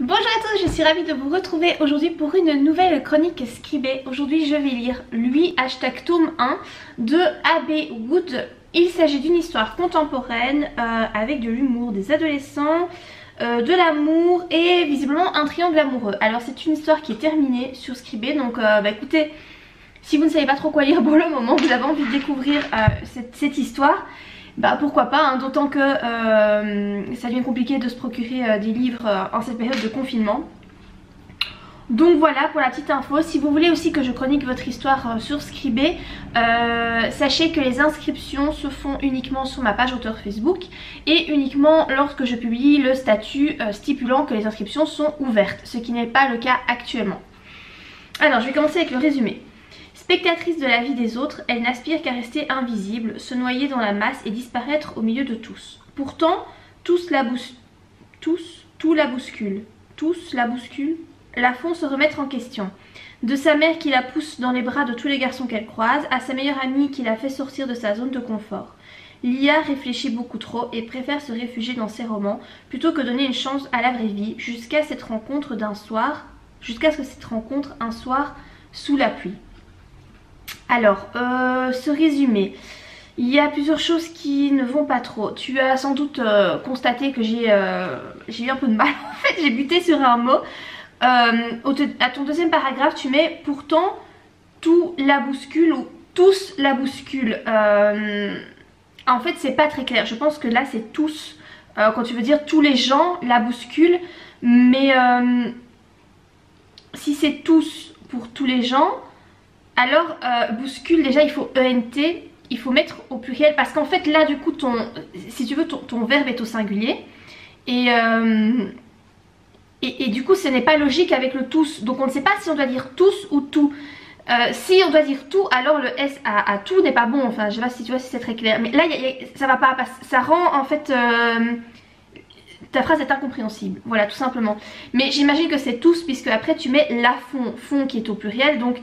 Bonjour à tous, je suis ravie de vous retrouver aujourd'hui pour une nouvelle chronique scribée. Aujourd'hui je vais lire Lui, hashtag tome 1 de A.B. Wood. Il s'agit d'une histoire contemporaine avec de l'humour, des adolescents, de l'amour et visiblement un triangle amoureux. Alors c'est une histoire qui est terminée sur Scribée, donc écoutez, si vous ne savez pas trop quoi lire pour le moment, vous avez envie de découvrir cette histoire, bah pourquoi pas, hein, d'autant que ça devient compliqué de se procurer des livres en cette période de confinement. Donc voilà pour la petite info. Si vous voulez aussi que je chronique votre histoire sur Scribée, sachez que les inscriptions se font uniquement sur ma page auteur Facebook et uniquement lorsque je publie le statut stipulant que les inscriptions sont ouvertes, ce qui n'est pas le cas actuellement. Alors je vais commencer avec le résumé. Spectatrice de la vie des autres, elle n'aspire qu'à rester invisible, se noyer dans la masse et disparaître au milieu de tous. Pourtant, tout la bouscule. Tous la bousculent, la font se remettre en question. De sa mère qui la pousse dans les bras de tous les garçons qu'elle croise, à sa meilleure amie qui la fait sortir de sa zone de confort. Lia réfléchit beaucoup trop et préfère se réfugier dans ses romans plutôt que donner une chance à la vraie vie jusqu'à ce que cette rencontre un soir sous la pluie. Alors, ce résumé, il y a plusieurs choses qui ne vont pas trop. Tu as sans doute constaté que j'ai eu un peu de mal, en fait j'ai buté sur un mot. À ton deuxième paragraphe tu mets « Pourtant tout la bouscule » ou « tous la bousculent ». En fait c'est pas très clair, je pense que là c'est « tous ». Quand tu veux dire tous les gens la bousculent, mais si c'est « tous » pour tous les gens, alors bouscule, déjà il faut ENT, il faut mettre au pluriel parce qu'en fait là du coup si tu veux ton verbe est au singulier et du coup ce n'est pas logique avec le tous, donc on ne sait pas si on doit dire tous ou tout. Si on doit dire tout, alors le S à tout n'est pas bon, enfin je sais pas si tu vois si c'est très clair, mais là ça va pas, ça rend en fait ta phrase est incompréhensible, voilà tout simplement. Mais j'imagine que c'est tous puisque après tu mets la fond qui est au pluriel, donc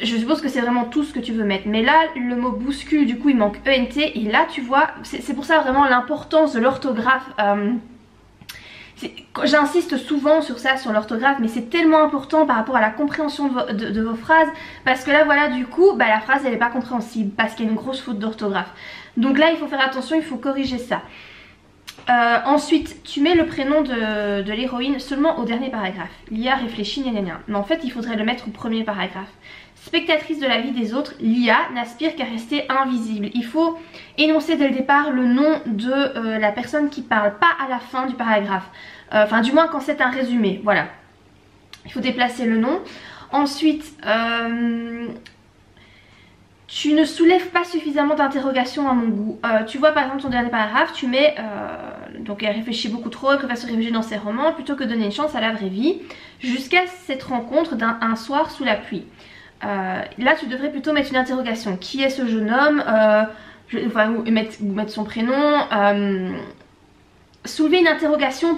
je suppose que c'est vraiment tout ce que tu veux mettre. Mais là le mot bouscule du coup il manque ENT et là tu vois c'est pour ça vraiment l'importance de l'orthographe. J'insiste souvent sur ça, sur l'orthographe, mais c'est tellement important par rapport à la compréhension de vos phrases, parce que là voilà du coup la phrase elle n'est pas compréhensible parce qu'il y a une grosse faute d'orthographe. Donc là il faut faire attention, il faut corriger ça. Ensuite tu mets le prénom de l'héroïne seulement au dernier paragraphe. Lia réfléchit gna gna gna, mais en fait il faudrait le mettre au premier paragraphe. Spectatrice de la vie des autres, Lia n'aspire qu'à rester invisible. Il faut énoncer dès le départ le nom de la personne qui parle, pas à la fin du paragraphe. Enfin du moins quand c'est un résumé, voilà. Il faut déplacer le nom. Ensuite, tu ne soulèves pas suffisamment d'interrogations à mon goût. Tu vois par exemple ton dernier paragraphe, tu mets donc elle réfléchit beaucoup trop, elle préfère se réfugier dans ses romans plutôt que donner une chance à la vraie vie jusqu'à cette rencontre d'un soir sous la pluie. Là tu devrais plutôt mettre une interrogation. Qui est ce jeune homme, ou mettre son prénom, soulever une interrogation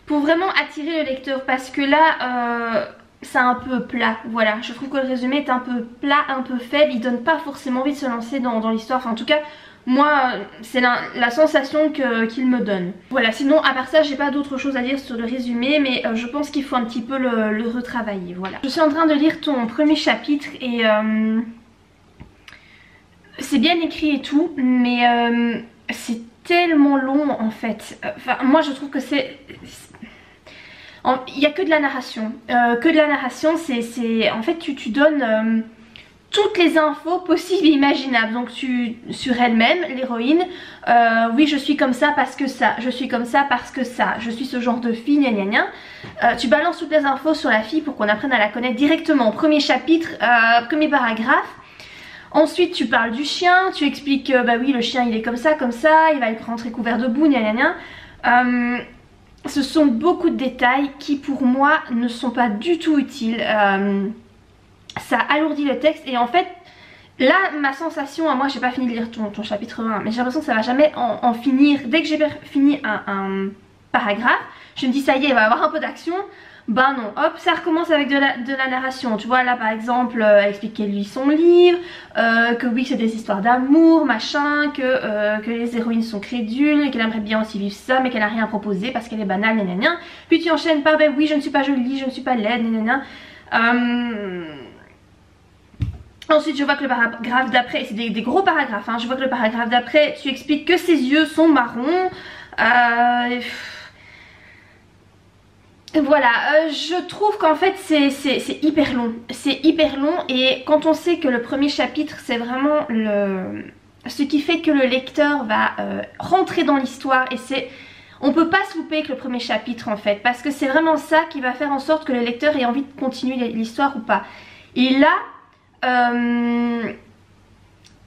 pour vraiment attirer le lecteur, parce que là c'est un peu plat, voilà, je trouve que le résumé est un peu plat, un peu faible, il donne pas forcément envie de se lancer dans l'histoire, enfin en tout cas moi c'est la sensation qu'il me donne. Voilà, sinon à part ça j'ai pas d'autre chose à dire sur le résumé, mais je pense qu'il faut un petit peu le retravailler, voilà. Je suis en train de lire ton premier chapitre et c'est bien écrit et tout, mais c'est tellement long en fait. Enfin moi je trouve que il n'y a que de la narration, c'est en fait tu donnes toutes les infos possibles et imaginables. Donc sur elle-même, l'héroïne, oui je suis comme ça parce que ça, je suis comme ça parce que ça, je suis ce genre de fille, gna gna gna. Tu balances toutes les infos sur la fille pour qu'on apprenne à la connaître directement. Premier chapitre, premier paragraphe. Ensuite tu parles du chien, tu expliques bah oui le chien il est comme ça, il va rentrer couvert de boue, gna gna gna. Ce sont beaucoup de détails qui pour moi ne sont pas du tout utiles. Ça alourdit le texte et en fait là ma sensation, moi j'ai pas fini de lire ton chapitre 1, mais j'ai l'impression que ça va jamais en finir. Dès que j'ai fini un paragraphe, je me dis ça y est, il va y avoir un peu d'action. Ben non, hop, ça recommence avec de la narration. Tu vois là par exemple, elle explique qu'elle lit son livre, que oui c'est des histoires d'amour, machin, que les héroïnes sont crédules, qu'elle aimerait bien aussi vivre ça mais qu'elle n'a rien à proposer parce qu'elle est banale, nanana. Puis tu enchaînes par ben oui je ne suis pas jolie, je ne suis pas laide, nanana. Ensuite je vois que le paragraphe d'après, c'est des gros paragraphes, hein, je vois que le paragraphe d'après tu expliques que ses yeux sont marrons. Voilà, je trouve qu'en fait c'est hyper long, c'est hyper long et quand on sait que le premier chapitre c'est vraiment ce qui fait que le lecteur va rentrer dans l'histoire et on peut pas se louper avec le premier chapitre en fait parce que c'est vraiment ça qui va faire en sorte que le lecteur ait envie de continuer l'histoire ou pas. Et là,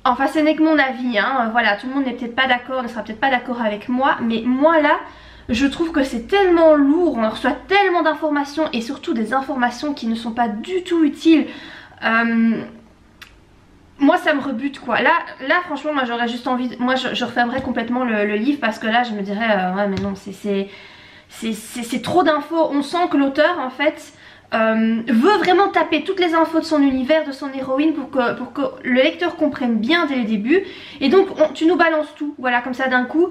enfin ce n'est que mon avis, hein, voilà, tout le monde n'est peut-être pas d'accord, ne sera peut-être pas d'accord avec moi, mais moi là, je trouve que c'est tellement lourd, on reçoit tellement d'informations et surtout des informations qui ne sont pas du tout utiles. Moi ça me rebute quoi. Là franchement moi j'aurais juste envie, moi je refermerais complètement le livre parce que là je me dirais ouais mais non c'est trop d'infos. On sent que l'auteur en fait veut vraiment taper toutes les infos de son univers, de son héroïne pour que le lecteur comprenne bien dès le début. Et donc tu nous balances tout, voilà comme ça d'un coup.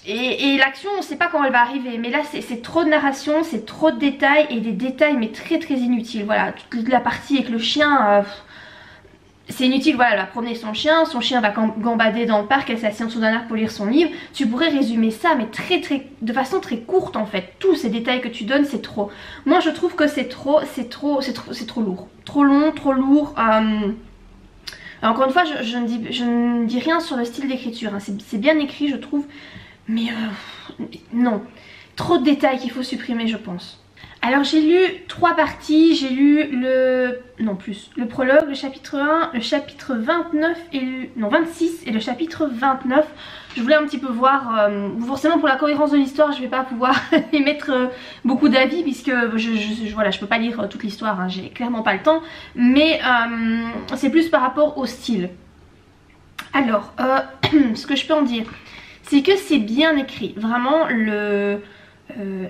Et l'action on sait pas quand elle va arriver, mais là c'est trop de narration, c'est trop de détails et des détails mais très inutiles. Voilà, toute la partie avec le chien, c'est inutile, voilà, elle va promener son chien va gambader dans le parc, elle s'assied en dessous d'un arbre pour lire son livre. Tu pourrais résumer ça mais de façon très courte en fait, tous ces détails que tu donnes c'est trop. Moi je trouve que c'est trop lourd, trop long, trop lourd. Encore une fois je ne dis rien sur le style d'écriture, hein. C'est bien écrit je trouve. Mais non, trop de détails qu'il faut supprimer je pense. Alors j'ai lu 3 parties, j'ai lu le prologue, le chapitre 1, le chapitre 29 et 26 et le chapitre 29. Je voulais un petit peu voir, forcément pour la cohérence de l'histoire je vais pas pouvoir émettre beaucoup d'avis puisque voilà, je peux pas lire toute l'histoire, hein, j'ai clairement pas le temps. Mais c'est plus par rapport au style. Alors, ce que je peux en dire, c'est que c'est bien écrit, vraiment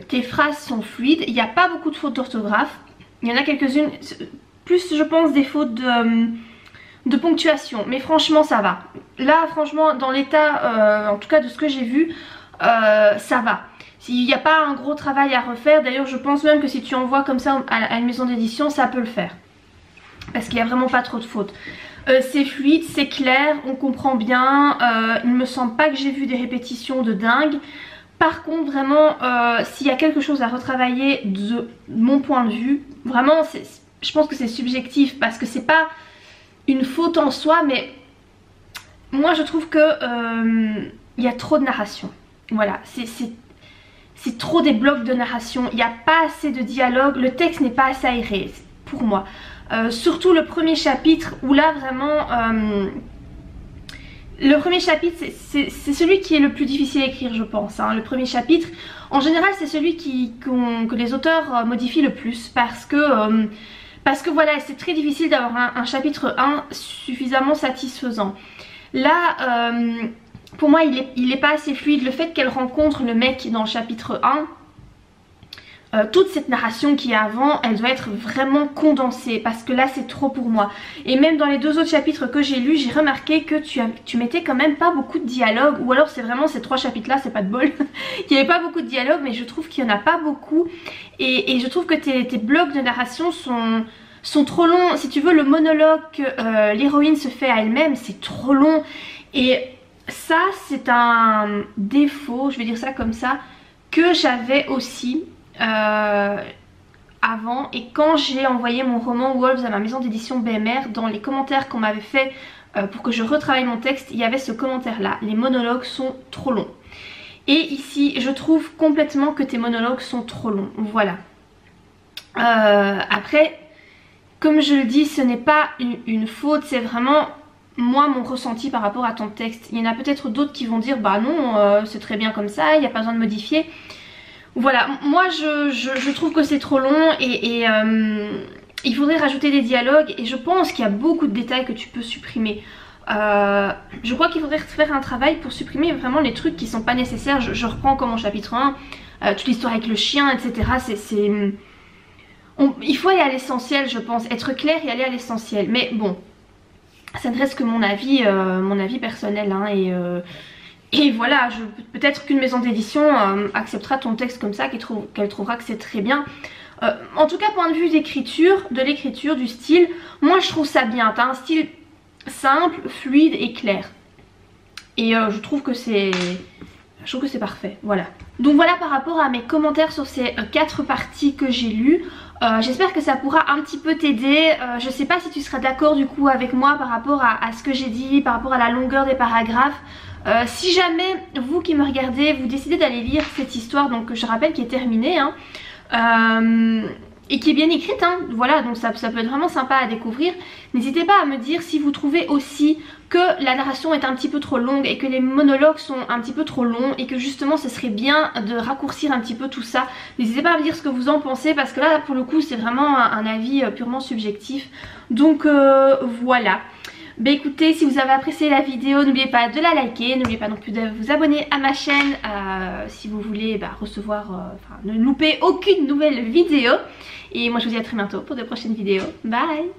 tes phrases sont fluides, il n'y a pas beaucoup de fautes d'orthographe, il y en a quelques-unes, plus je pense des fautes de ponctuation, mais franchement ça va. Là franchement dans l'état, en tout cas de ce que j'ai vu, ça va. S'il n'y a pas un gros travail à refaire, d'ailleurs je pense même que si tu envoies comme ça à une maison d'édition, ça peut le faire. Parce qu'il n'y a vraiment pas trop de fautes. C'est fluide, c'est clair, on comprend bien, il ne me semble pas que j'ai vu des répétitions de dingue. Par contre vraiment s'il y a quelque chose à retravailler de mon point de vue, vraiment je pense que c'est subjectif parce que c'est pas une faute en soi, mais moi je trouve que il y a trop de narration. Voilà, c'est trop des blocs de narration, il n'y a pas assez de dialogue, le texte n'est pas assez aéré pour moi. Surtout le premier chapitre où là vraiment le premier chapitre c'est celui qui est le plus difficile à écrire je pense, hein. Le premier chapitre en général c'est celui que les auteurs modifient le plus parce que voilà c'est très difficile d'avoir un chapitre 1 suffisamment satisfaisant. Là pour moi il est pas assez fluide. Le fait qu'elle rencontre le mec dans le chapitre 1, toute cette narration qui est avant, elle doit être vraiment condensée parce que là c'est trop pour moi. Et même dans les 2 autres chapitres que j'ai lus, j'ai remarqué que tu mettais quand même pas beaucoup de dialogue, ou alors c'est vraiment ces 3 chapitres là, c'est pas de bol. Il n'y avait pas beaucoup de dialogue, mais je trouve qu'il n'y en a pas beaucoup et je trouve que tes blocs de narration sont trop longs. Si tu veux, le monologue que l'héroïne se fait à elle-même, c'est trop long et ça c'est un défaut, je vais dire ça comme ça, que j'avais aussi avant. Et quand j'ai envoyé mon roman Wolves à ma maison d'édition BMR, dans les commentaires qu'on m'avait fait pour que je retravaille mon texte, il y avait ce commentaire là: les monologues sont trop longs. Et ici je trouve complètement que tes monologues sont trop longs, voilà. Après comme je le dis, ce n'est pas une faute, c'est vraiment moi mon ressenti par rapport à ton texte. Il y en a peut-être d'autres qui vont dire bah non c'est très bien comme ça, il n'y a pas besoin de modifier. Voilà, moi je trouve que c'est trop long et il faudrait rajouter des dialogues et je pense qu'il y a beaucoup de détails que tu peux supprimer. Je crois qu'il faudrait faire un travail pour supprimer vraiment les trucs qui sont pas nécessaires. Je reprends comme en chapitre 1, toute l'histoire avec le chien, etc. Il faut aller à l'essentiel, je pense, être clair et aller à l'essentiel. Mais bon, ça ne reste que mon avis personnel, hein, et voilà, peut-être qu'une maison d'édition acceptera ton texte comme ça, qu'elle trouvera que c'est très bien. En tout cas, point de vue d'écriture, du style, moi je trouve ça bien. T'as un style simple, fluide et clair. Et je trouve que c'est parfait, voilà. Donc voilà par rapport à mes commentaires sur ces 4 parties que j'ai lues. J'espère que ça pourra un petit peu t'aider. Je sais pas si tu seras d'accord du coup avec moi par rapport à ce que j'ai dit, par rapport à la longueur des paragraphes. Si jamais vous qui me regardez, vous décidez d'aller lire cette histoire, donc je rappelle qui est terminée, hein, et qui est bien écrite, hein, voilà, donc ça peut être vraiment sympa à découvrir. N'hésitez pas à me dire si vous trouvez aussi que la narration est un petit peu trop longue et que les monologues sont un petit peu trop longs et que justement ce serait bien de raccourcir un petit peu tout ça. N'hésitez pas à me dire ce que vous en pensez, parce que là pour le coup c'est vraiment un avis purement subjectif. Donc voilà. Bah écoutez, si vous avez apprécié la vidéo, n'oubliez pas de la liker, n'oubliez pas non plus de vous abonner à ma chaîne si vous voulez recevoir, ne louper aucune nouvelle vidéo. Et moi je vous dis à très bientôt pour de prochaines vidéos. Bye!